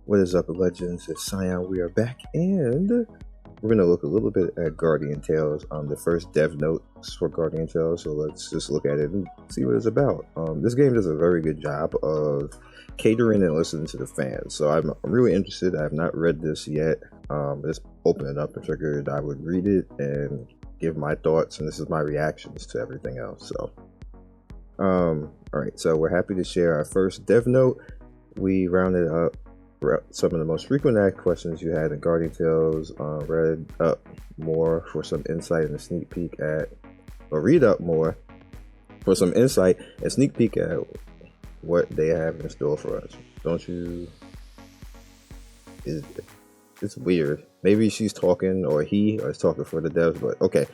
What is up, legends? It's Scion. We are back, and we're gonna look a little bit at Guardian Tales. The first dev notes for Guardian Tales. So let's just look at it and see what it's about. This game does a very good job of catering and listening to the fans. So I'm really interested. I have not read this yet. Just open it up and figured I would read it and give my thoughts. And this is my reactions to everything else. So, all right. So we're happy to share our first dev note. We rounded up some of the most frequent asked questions you had in Guardian Tales, read up more for some insight and a sneak peek at, or read up more for some insight and sneak peek at what they have in store for us. Don't you? It's weird. Maybe she's talking, or he is talking for the devs, but okay.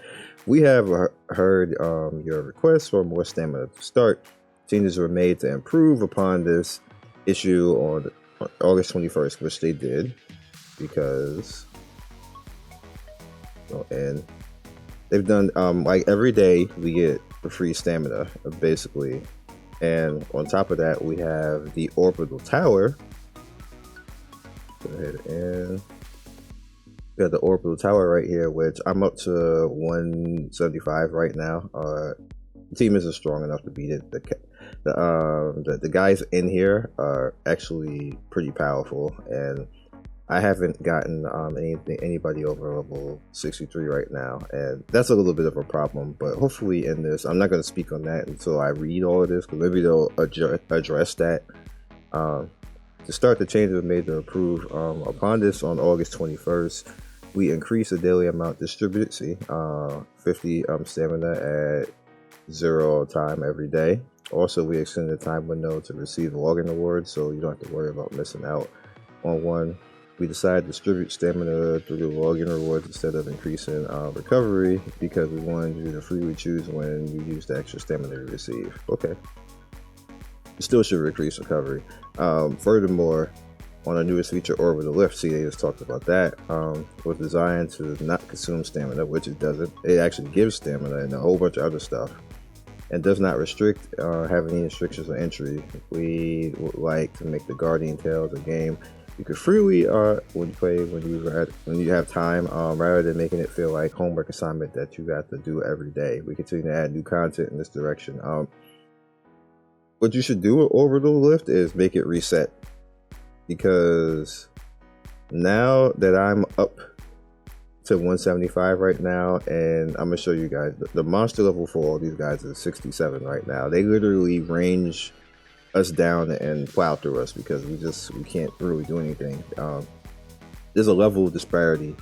We have heard your request for more stamina to start. Changes were made to improve upon this issue on August 21st, which they did, because and they've done like every day we get a free stamina basically, and on top of that we have the orbital tower. Go ahead, and we got the orbital tower right here, which I'm up to 175 right now. The team isn't strong enough to beat it. The guys in here are actually pretty powerful, and I haven't gotten anybody over level 63 right now, and that's a little bit of a problem. But hopefully in this, I'm not going to speak on that until I read all of this, because maybe they'll address that. To start, the changes were made to improve upon this on August 21st. We increased the daily amount distributed. See, 50 stamina at 0 time every day. Also, we extended the time window to receive login awards, so you don't have to worry about missing out on one. We decided to distribute stamina through the login rewards instead of increasing recovery, because we wanted you to freely choose when you use the extra stamina you receive. Okay. You still should increase recovery. Furthermore, on our newest feature, Orbital Lift, see, they just talked about that, was designed to not consume stamina, which it doesn't. It actually gives stamina and a whole bunch of other stuff, and does not restrict have any restrictions on entry. We would like to make the Guardian Tales a game you can freely when you have time, rather than making it feel like homework assignment that you got to do every day. We continue to add new content in this direction. What you should do with Orbital Lift is make it reset, because now that I'm up to 175 right now, and I'm gonna show you guys the monster level for all these guys is 67 right now. They literally range us down and plow through us, because we can't really do anything. There's a level of disparity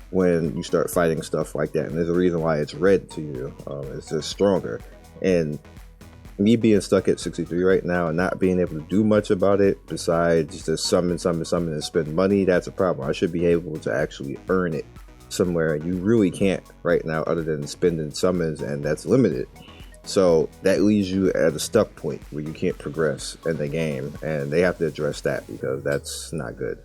when you start fighting stuff like that, and there's a reason why it's red to you. It's just stronger, and me being stuck at 63 right now and not being able to do much about it besides just summon and spend money, that's a problem. I should be able to actually earn it somewhere. You really can't right now, other than spending summons, and that's limited. So that leaves you at a stuck point where you can't progress in the game, and they have to address that, because that's not good.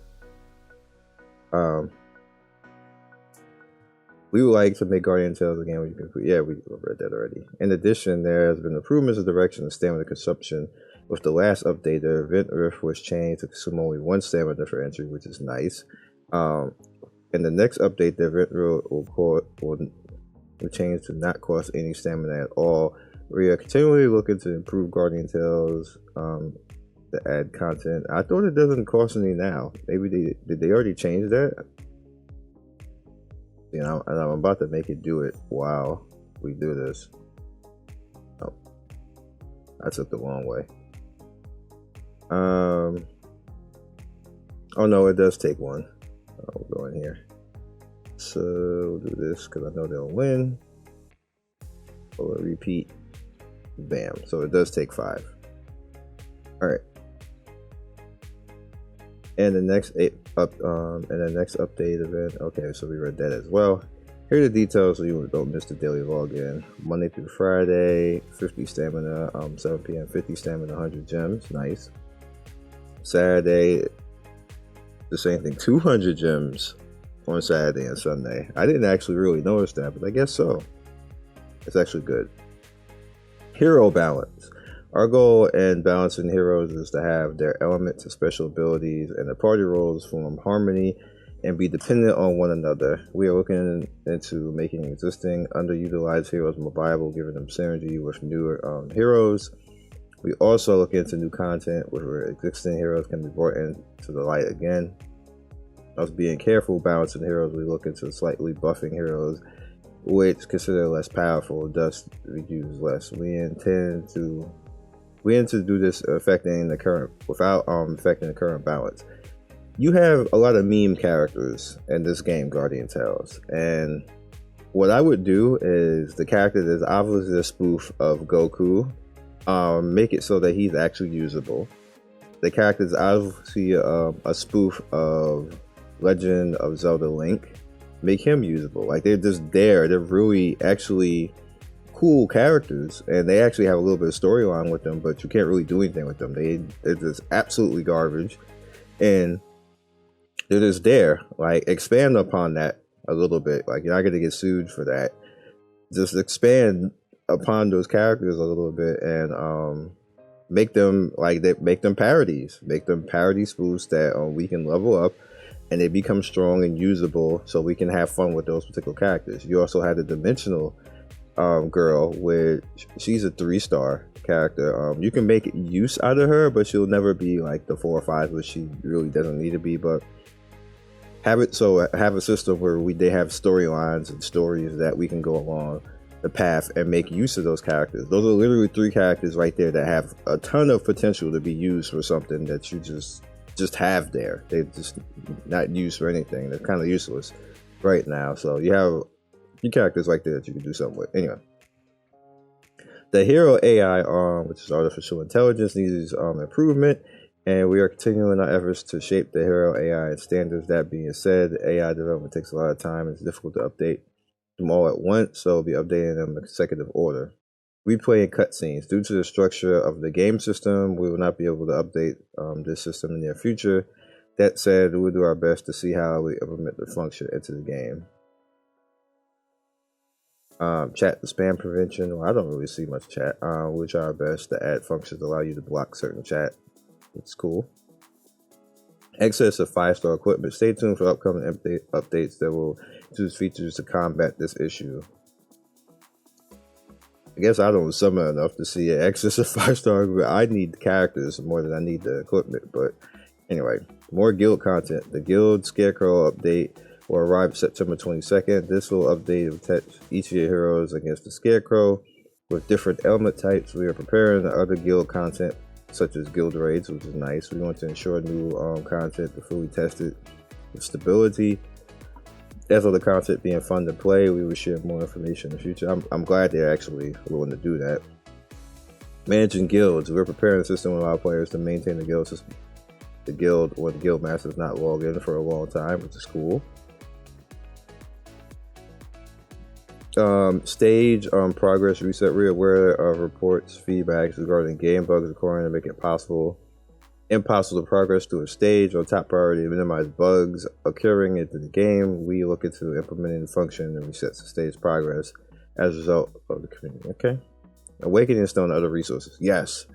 We would like to make Guardian Tales a game where you can, yeah, we read that already. In addition, there has been improvements in the direction of stamina consumption. With the last update, the event rift was changed to consume only 1 stamina for entry, which is nice. In the next update, the event rift will change to not cost any stamina at all. We are continually looking to improve Guardian Tales, to add content. I thought it doesn't cost any now. Maybe did they already change that? You know, and I'm about to make it do it while we do this. Oh, I took the wrong way. Oh no, it does take one. We'll go in here. So we'll do this because I know they'll win. We'll repeat. Bam. So it does take 5. All right. And the next update event. Okay, so we read that as well. Here are the details so you don't miss the daily login. Monday through Friday, 50 stamina, 7 p.m. 50 stamina, 100 gems. Nice. Saturday, the same thing, 200 gems on Saturday and Sunday. I didn't actually really notice that, but I guess so. It's actually good. Hero balance. Our goal in balancing heroes is to have their elements and special abilities and the party roles form harmony and be dependent on one another. We are looking into making existing underutilized heroes more viable, giving them synergy with newer heroes. We also look into new content where existing heroes can be brought into the light again. Us being careful balancing heroes, we look into slightly buffing heroes which consider less powerful, thus reduce less. We intend to do this affecting the current without affecting the current balance. You have a lot of meme characters in this game, Guardian Tales, and what I would do is the character that is obviously a spoof of Goku, make it so that he's actually usable. The character is obviously a spoof of Legend of Zelda Link. Make him usable. Like, they're just there. They're really actually cool characters, and they actually have a little bit of storyline with them, but you can't really do anything with them. They're just absolutely garbage, and they're just there. Like, expand upon that a little bit. Like, you're not gonna get sued for that. Just expand upon those characters a little bit and make them parodies. Make them parody spoofs that we can level up and they become strong and usable, so we can have fun with those particular characters. You also have the dimensional girl, which she's a 3-star character. You can make use out of her, but she'll never be like the 4 or 5, which she really doesn't need to be. But have a system where they have storylines and stories that we can go along the path and make use of those characters. Those are literally 3 characters right there that have a ton of potential to be used for something that you just have there. They're just not used for anything. They're kind of useless right now. So you have your characters like that you can do something with. Anyway, the hero AI, which is artificial intelligence, needs improvement, and we are continuing our efforts to shape the hero AI and standards. That being said, AI development takes a lot of time. It's difficult to update them all at once, so we'll be updating them in consecutive order. Replay and cutscenes. Due to the structure of the game system, we will not be able to update this system in the near future. That said, we'll do our best to see how we implement the function into the game. Chat to spam prevention. Well, I don't really see much chat. We'll try our best to add functions to allow you to block certain chat. It's cool. Access of 5-star equipment. Stay tuned for upcoming updates that will introduce features to combat this issue. I guess I don't summon enough to see access of 5-star, but I need the characters more than I need the equipment. But anyway, more guild content. The guild Scarecrow update will arrive September 22nd. This will update and protect each of your heroes against the Scarecrow with different element types. We are preparing the other guild content, such as guild raids, which is nice. We want to ensure new content to fully tested with stability. As for the content being fun to play, we will share more information in the future. I'm glad they're actually willing to do that. Managing guilds. We're preparing a system with our players to maintain the guild system. The guild or the guild master is not logged in for a long time, which is cool. Stage progress reset. We're aware of reports, feedbacks regarding game bugs according to make it impossible to progress through a stage. On top priority to minimize bugs occurring into the game. We look into implementing the function and resets the stage progress as a result of the community. Okay. Awakening Stone and other resources. Yes.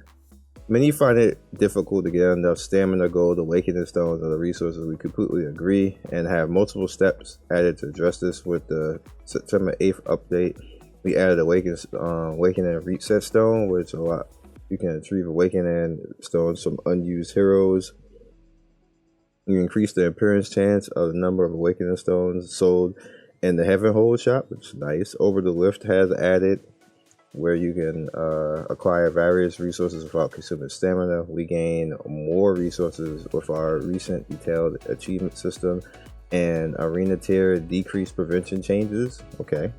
Many find it difficult to get enough stamina, gold, awakening stones, and other resources. We completely agree and have multiple steps added to address this. With the September 8th update, we added awakening reset stone, which a lot you can retrieve awakening stones from unused heroes. You increase the appearance chance of the number of awakening stones sold in the Heaven Hold shop, which is nice. Over the Lift has added where you can acquire various resources without consuming stamina. We gain more resources with our recent detailed achievement system and arena tier decreased prevention changes. Okay.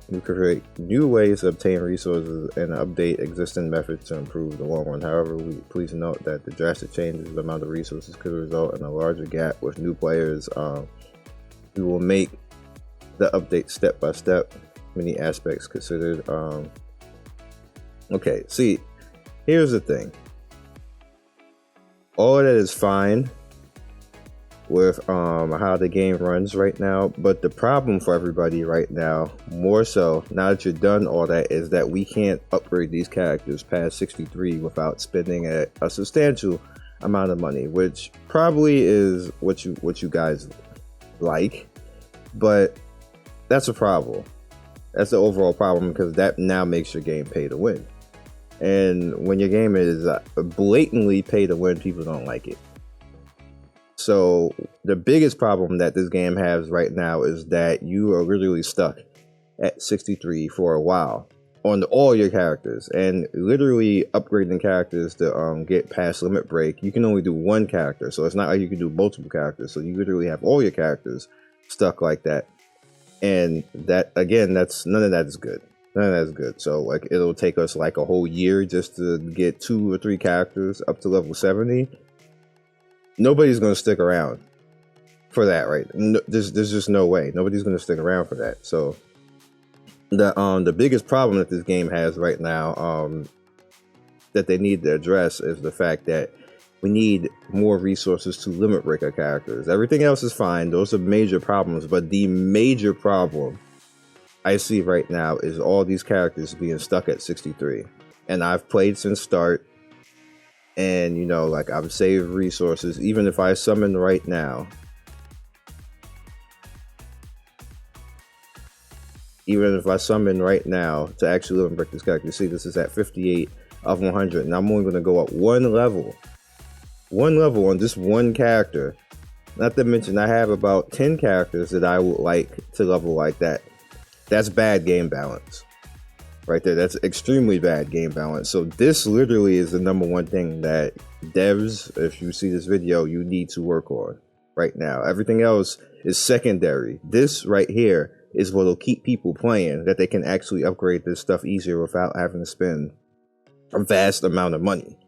We create new ways to obtain resources and update existing methods to improve the long run. However, please note that the drastic changes in the amount of resources could result in a larger gap with new players. We will make the update step by step, many aspects considered. Okay, see, here's the thing. All of that is fine, with how the game runs right now. But the problem for everybody right now, more so now that you're done all that, is that we can't upgrade these characters past 63 without spending a substantial amount of money, which probably is what you guys like, but that's a problem. That's the overall problem, because that now makes your game pay to win. And when your game is blatantly pay to win, people don't like it. So the biggest problem that this game has right now is that you are literally stuck at 63 for a while on all your characters, and literally upgrading characters to get past limit break, you can only do one character. So it's not like you can do multiple characters. So you literally have all your characters stuck like that. And that, again, none of that is good. None of that is good. So like, it'll take us like a whole year just to get 2 or 3 characters up to level 70. Nobody's going to stick around for that, right? No, there's just no way. Nobody's going to stick around for that. So the biggest problem that this game has right now, that they need to address, is the fact that we need more resources to limit break our characters. Everything else is fine. Those are major problems. But the major problem I see right now is all these characters being stuck at 63. And I've played since start. And, you know, like, I've saved resources. Even if I summon right now, to actually live and break this character, you see this is at 58 of 100. And I'm only going to go up one level on just one character. Not to mention, I have about 10 characters that I would like to level like that. That's bad game balance right there. That's extremely bad game balance. So this literally is the number one thing that devs, if you see this video, you need to work on right now. Everything else is secondary. This right here is what will keep people playing, that they can actually upgrade this stuff easier without having to spend a vast amount of money.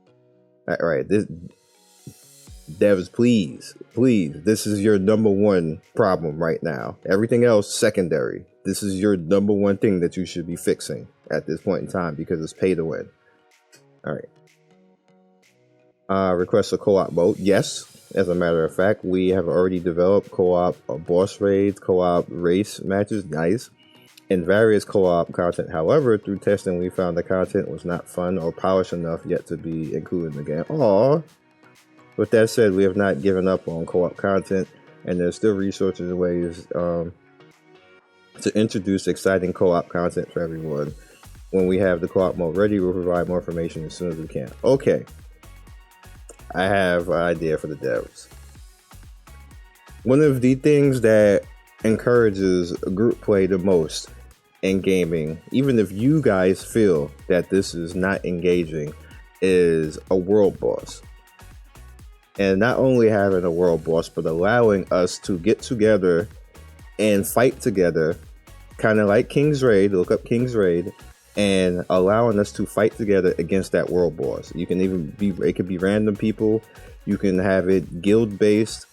All right, devs, please, this is your number one problem right now. Everything else secondary. This is your number one thing that you should be fixing at this point in time, because it's pay to win. All right. Request a co-op mode. Yes, as a matter of fact, we have already developed co-op boss raids, co-op race matches, nice, and various co-op content. However, through testing, we found the content was not fun or polished enough yet to be included in the game. Aww. With that said, we have not given up on co-op content, and there's still resources and ways to introduce exciting co-op content for everyone. When we have the co-op mode ready, we'll provide more information as soon as we can. Okay. I have an idea for the devs. One of the things that encourages group play the most in gaming, even if you guys feel that this is not engaging, is a world boss. And not only having a world boss, but allowing us to get together and fight together, kind of like King's Raid. Look up King's Raid, and allowing us to fight together against that world boss. You can even be, it could be random people, you can have it guild based,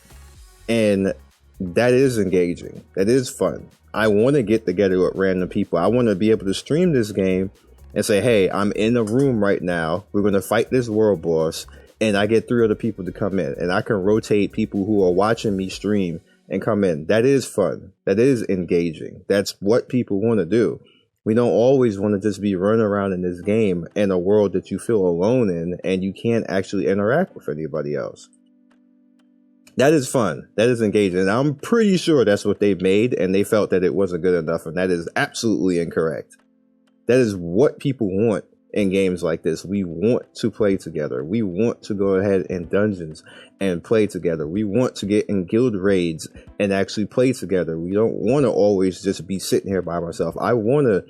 and that is engaging. That is fun. I want to get together with random people. I want to be able to stream this game and say, hey, I'm in a room right now, we're going to fight this world boss, and I get 3 other people to come in, and I can rotate people who are watching me stream and come in. That is fun. That is engaging. That's what people want to do. We don't always want to just be running around in this game in a world that you feel alone in, and you can't actually interact with anybody else. That is fun. That is engaging. And I'm pretty sure that's what they've made, and they felt that it wasn't good enough, and that is absolutely incorrect. That is what people want in games like this. We want to play together. We want to go ahead in dungeons and play together. We want to get in guild raids and actually play together. We don't want to always just be sitting here by myself. I want to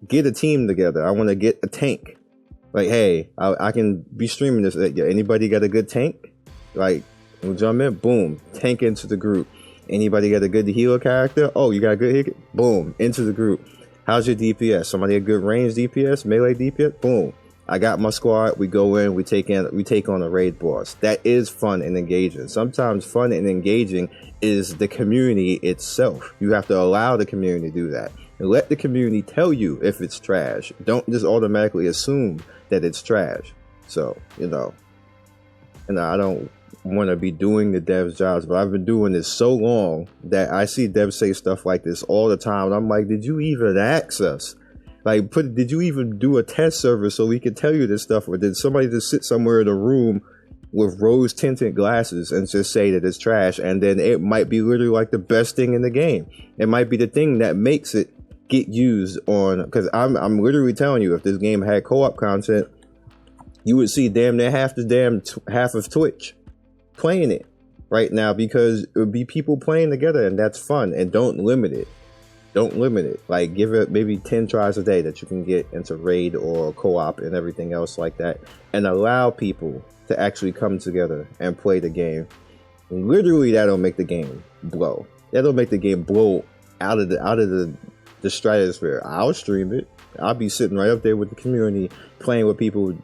get a team together. I want to get a tank. Like, hey, I can be streaming this. Anybody got a good tank? Like, we'll jump in, boom, tank into the group. Anybody got a good healer character? Oh, you got a good hit? Boom, into the group. How's your DPS? Somebody a good range DPS, melee DPS? Boom. I got my squad. We go in. We take on a raid boss. That is fun and engaging. Sometimes fun and engaging is the community itself. You have to allow the community to do that, and let the community tell you if it's trash. Don't just automatically assume that it's trash. So, you know, and I don't want to be doing the devs jobs, but I've been doing this so long that I see devs say stuff like this all the time. And I'm like, did you even ask us? Like, did you even do a test server so we could tell you this stuff? Or did somebody just sit somewhere in a room with rose tinted glasses and just say that it's trash? And then it might be literally like the best thing in the game. It might be the thing that makes it get used on, because I'm literally telling you, if this game had co-op content, you would see damn near half of Twitch playing it right now, because it would be people playing together, and that's fun. And don't limit it. Don't limit it. Like, give it maybe 10 tries a day that you can get into raid or co-op and everything else like that, and allow people to actually come together and play the game. Literally, that'll make the game blow. That'll make the game blow out of the stratosphere. I'll stream it. I'll be sitting right up there with the community, playing with people,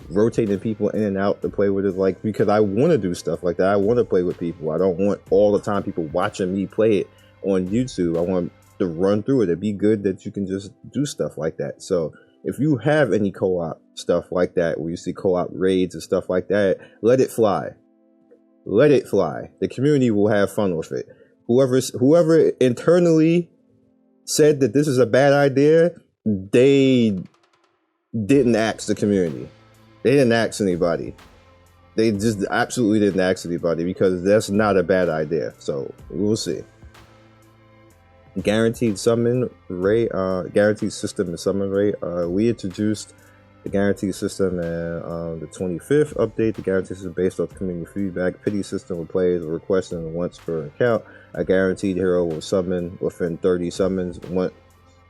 rotating people in and out to play with it, like, because I want to do stuff like that. I want to play with people. I don't want all the time people watching me play it on YouTube. I want to run through it. It'd be good that you can just do stuff like that. So if you have any co-op stuff like that, where you see co-op raids and stuff like that, let it fly. Let it fly. The community will have fun with it. Whoever internally said that this is a bad idea, they didn't ask the community. They didn't ask anybody. They just absolutely didn't ask anybody, because that's not a bad idea. So we'll see. Guaranteed summon rate, guaranteed system and summon rate. We introduced the guaranteed system and the 25th update. The guaranteed system based off community feedback. Pity system where players are requesting once per account. A guaranteed hero will summon within 30 summons, once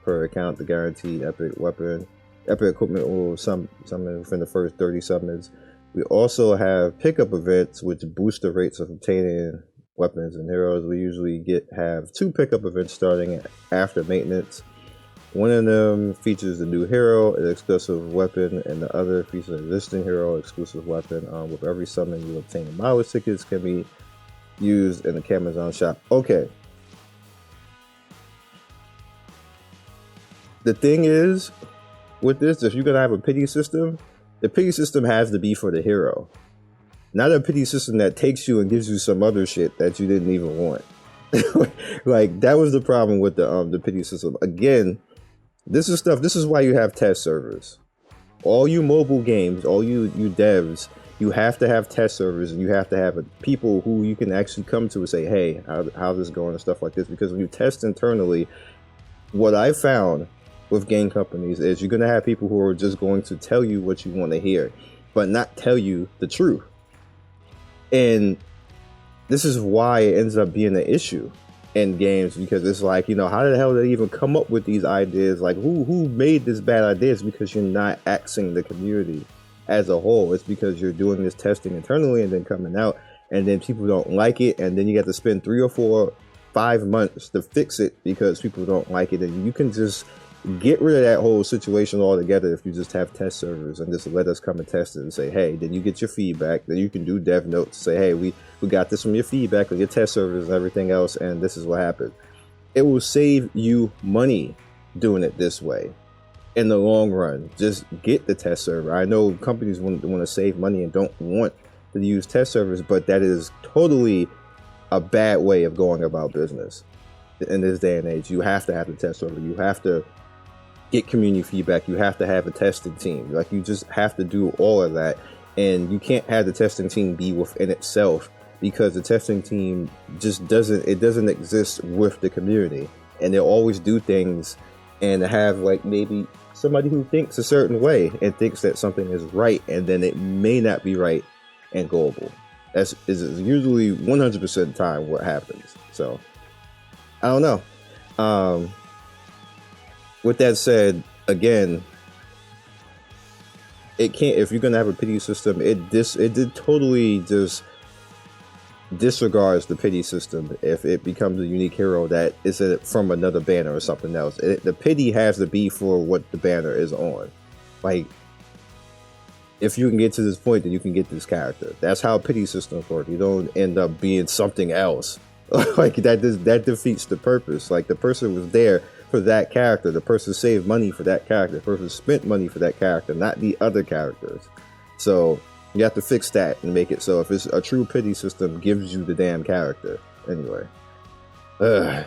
per account. The guaranteed epic equipment will summon within the first 30 summons. We also have pickup events which boost the rates of obtaining weapons and heroes. We usually have 2 pickup events starting after maintenance. One of them features a new hero, an exclusive weapon, and the other features an existing hero, exclusive weapon. With every summon, you obtain mileage tickets can be used in the Amazon shop. Okay. The thing is, with this, if you're gonna have a pity system, the pity system has to be for the hero. Not a pity system that takes you and gives you some other shit that you didn't even want. Like, that was the problem with the pity system. Again, this is why you have test servers. All you mobile games, all you devs, you have to have test servers, and you have to have people who you can actually come to and say, hey, how's this going and stuff like this. Because when you test internally, what I found with game companies is you're going to have people who are just going to tell you what you want to hear, but not tell you the truth. And this is why it ends up being an issue in games, because it's like, you know, how the hell did they even come up with these ideas? Like, who made this bad idea? It's because you're not asking the community as a whole. It's because you're doing this testing internally and then coming out, and then people don't like it, and then you got to spend 3 or 4, 5 months to fix it because people don't like it. And you can just get rid of that whole situation altogether if you just have test servers and just let us come and test it and say, hey, then you get your feedback. Then you can do dev notes, say, hey, we got this from your feedback with your test servers and everything else, and this is what happened. It will save you money doing it this way in the long run. Just get the test server. I know companies want to save money and don't want to use test servers, but that is totally a bad way of going about business in this day and age. You have to have the test server. You have to get community feedback. You have to have a testing team. Like, you just have to do all of that, and you can't have the testing team be within itself, because the testing team just doesn't exist with the community, and they'll always do things and have, like, maybe somebody who thinks a certain way and thinks that something is right, and then it may not be right and global. That's is usually 100% of the time what happens. So I don't know. With that said, again, it can't. If you're gonna have a pity system, it did totally just disregards the pity system if it becomes a unique hero that is from another banner or something else. The pity has to be for what the banner is on. Like, if you can get to this point, then you can get this character. That's how pity systems work. You don't end up being something else. Like, that defeats the purpose. Like, the person was there for that character. The person saved money for that character. The person spent money for that character, not the other characters. So You have to fix that and make it so if it's a true pity system, gives you the damn character. Anyway, it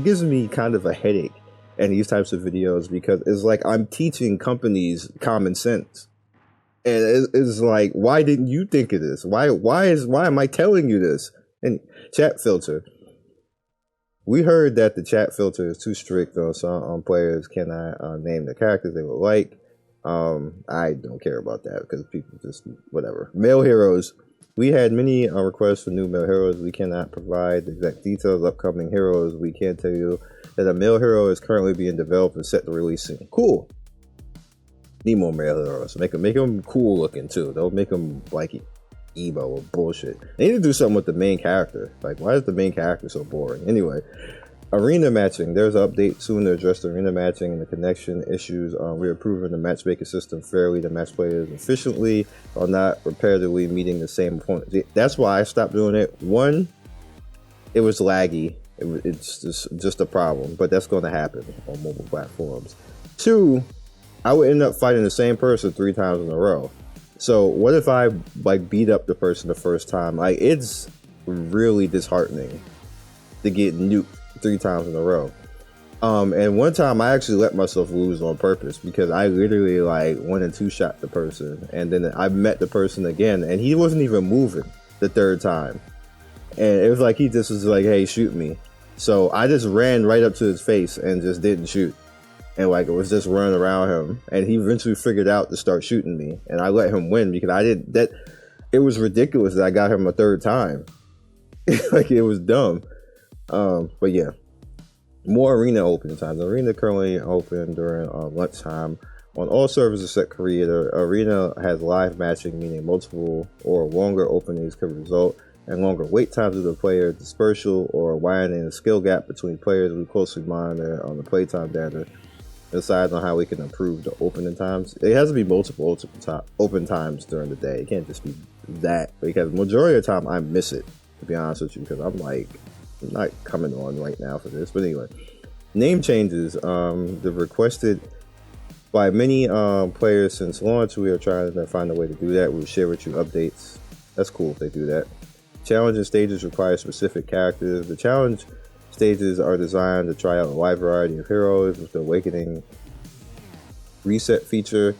gives me kind of a headache in these types of videos because it's like I'm teaching companies common sense, and it's like, why didn't you think of this? Why am I telling you this? And chat filter. We heard that the chat filter is too strict on some players cannot name the characters they would like. I don't care about that because people just whatever. Male heroes. We had many requests for new male heroes. We cannot provide the exact details of upcoming heroes. We can tell you that a male hero is currently being developed and set to release soon. Cool. Need more male heroes. Make them cool looking too. Don't make them like emo or bullshit. They need to do something with the main character. Like, why is the main character so boring? Anyway, arena matching. There's an update soon to address the arena matching and the connection issues. We're improving the matchmaking system fairly to match players efficiently while not repetitively meeting the same opponent. That's why I stopped doing it. One, it was laggy. It's just a problem, but that's going to happen on mobile platforms. Two, I would end up fighting the same person 3 times in a row. So what if I like beat up the person the first time? Like, it's really disheartening to get nuked 3 times in a row. And one time I actually let myself lose on purpose because I literally like 1 and 2 shot the person, and then I met the person again and he wasn't even moving the 3rd time. And it was like he just was like, hey, shoot me. So I just ran right up to his face and just didn't shoot. And like it was just running around him, and he eventually figured out to start shooting me, and I let him win because I didn't. That it was ridiculous that I got him a 3rd time. Like, it was dumb. But yeah, more arena open times. The arena currently open during lunchtime on all servers except Korea. The arena has live matching, meaning multiple or longer openings could result in longer wait times of the player dispersal or widening the skill gap between players. We closely monitor on the playtime data. Decide on how we can improve the opening times. It has to be multiple open times during the day. It can't just be that, because majority of the time I miss it, to be honest with you, because I'm like, I'm not coming on right now for this. But anyway, name changes. The requested by many players since launch. We are trying to find a way to do that. We'll share with you updates. That's cool if they do that. Challenge and stages require specific characters. The challenge stages are designed to try out a wide variety of heroes with the Awakening reset feature,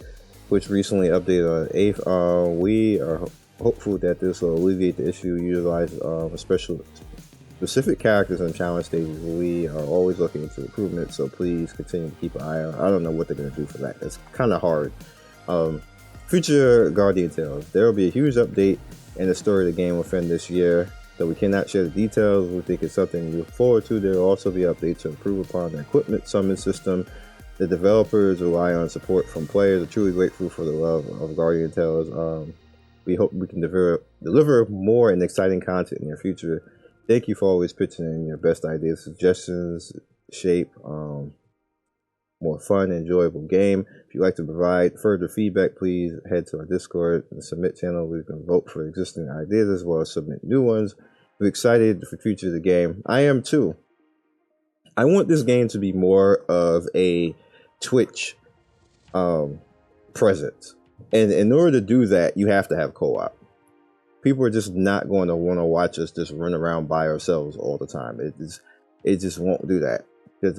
which recently updated on 8th. We are hopeful that this will alleviate the issue. Utilize specific characters in challenge stages. We are always looking into improvement, so please continue to keep an eye out. I don't know what they're going to do for that. It's kind of hard. Future Guardian Tales. There will be a huge update in the story of the game within this year, though we cannot share the details. We think it's something we look forward to. There will also be updates to improve upon the equipment summon system. The developers rely on support from players. Are truly grateful for the love of Guardian Tales. We hope we can deliver more and exciting content in the future. Thank you for always pitching in your best ideas, suggestions, shape more fun, enjoyable game. If you'd like to provide further feedback, please head to our Discord and submit channel. We can vote for existing ideas as well as submit new ones. We're excited for the future of the game. I am too. I want this game to be more of a Twitch presence. And in order to do that, you have to have co-op. People are just not going to want to watch us just run around by ourselves all the time. It just won't do that.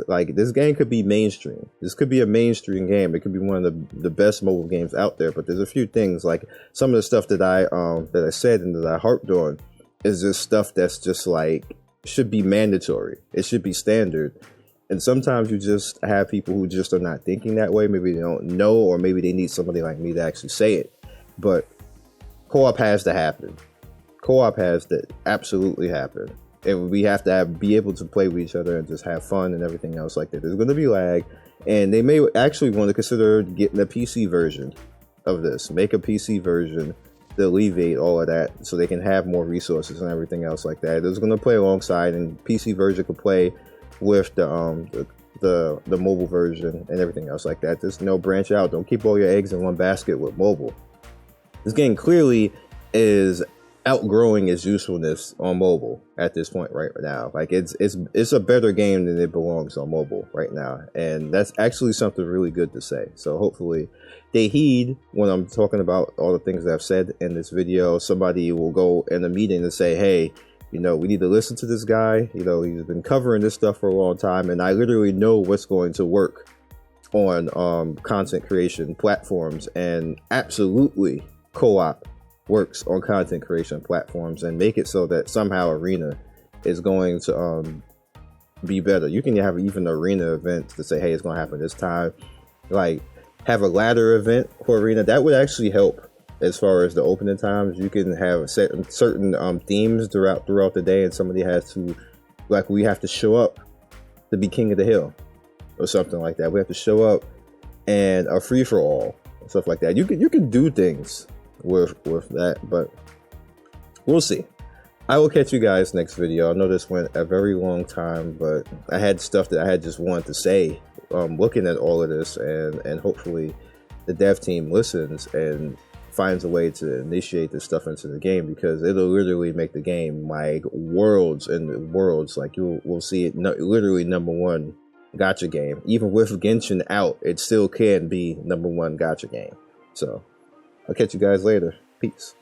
Like, this game could be mainstream. This could be a mainstream game. It could be one of the best mobile games out there. But there's a few things, like some of the stuff that I said and that I harped on is just stuff that's just like should be mandatory. It should be standard. And sometimes you just have people who just are not thinking that way. Maybe they don't know, or maybe they need somebody like me to actually say it. But co-op has to happen. Co-op has to absolutely happen. And we have to be able to play with each other and just have fun and everything else like that. There's going to be lag, and they may actually want to consider getting a PC version of this. Make a PC version to alleviate all of that, so they can have more resources and everything else like that. It's going to play alongside, and PC version could play with the mobile version and everything else like that. Just branch out. Don't keep all your eggs in one basket with mobile. This game clearly is outgrowing its usefulness on mobile at this point right now. Like it's a better game than it belongs on mobile right now, and that's actually something really good to say. So hopefully they heed when I'm talking about all the things that I've said in this video. Somebody will go in a meeting and say, hey, you know, we need to listen to this guy. You know, he's been covering this stuff for a long time, and I literally know what's going to work on content creation platforms, and absolutely co-op works on content creation platforms, and make it so that somehow Arena is going to be better. You can have even Arena events to say, hey, it's going to happen this time. Like, have a ladder event for Arena. That would actually help as far as the opening times. You can have certain themes throughout the day, and somebody has to, like, we have to show up to be king of the hill or something like that. We have to show up and a free for all, stuff like that. You can do things with that, but we'll see. I will catch you guys next video. I know this went a very long time, but I had stuff that I had just wanted to say looking at all of this, and hopefully the dev team listens and finds a way to initiate this stuff into the game, because it'll literally make the game like worlds and worlds. Like we'll see it literally #1 gacha game. Even with Genshin out, it still can be #1 gacha game. So I'll catch you guys later. Peace.